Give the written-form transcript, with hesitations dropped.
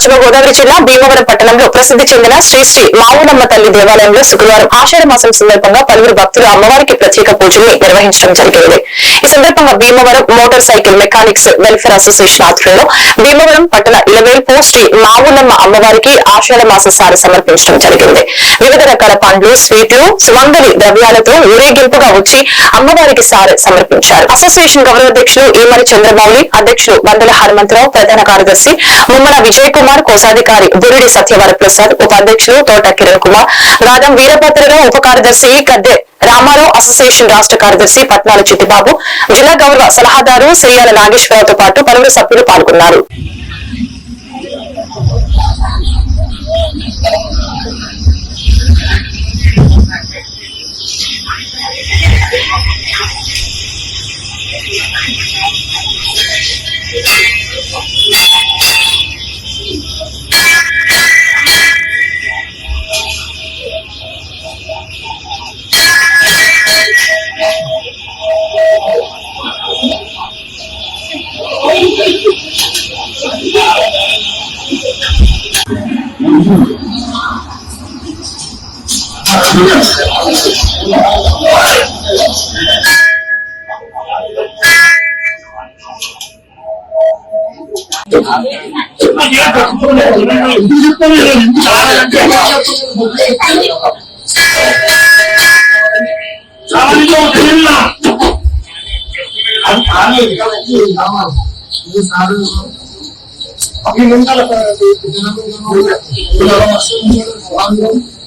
పశ్చిమ గోదావరి జిల్లా భీమవరం పట్టణంలో ప్రసిద్ధి చెందిన శ్రీ శ్రీ మావులమ్మ తల్లి దేవాలయంలో శుక్రవారం ఆషాఢ మాసం సందర్భంగా పలువురు భక్తులు అమ్మవారికి ప్రత్యేక పూజల్ని నిర్వహించడం జరిగింది. ఈ సందర్భంగా Bhimavaram motor cycle mechanics welfare association ఆధ్వర్యంలో భీమవరం పట్టణ ఇలవేల్పు శ్రీ మావులమ్మ అమ్మవారికి ఆషాఢ మాస సారి సమర్పించడం జరిగింది. వివిధ రకాల పండ్లు, స్వీట్లు, సుమంగళి ద్రవ్యాలతో ఊరేగింపుగా వచ్చి అమ్మవారికి సారి సమర్పించారు. అసోసియేషన్ గౌరవ అధ్యక్షులు ఈమరి చంద్రబాబు, అధ్యక్షులు బందల హనుమంతరావు, ప్రధాన కార్యదర్శి ముమ్మల విజయ్ కుమార్, కోశాధికారి బురిడి సత్యవర ప్రసాద్, ఉపాధ్యక్షులు తోట కిరణ్ కుమార్, గాదం వీరభద్రరావు, ఉప కార్యదర్శి గద్దె రామారావు, అసోసియేషన్ రాష్ట్ర కార్యదర్శి పట్నాల చిట్టిబాబు, జిల్లా గౌరవ సలహాదారు శ్రీయాల నాగేశ్వరరావుతో పాటు పలువురు సభ్యులు పాల్గొన్నారు. అవి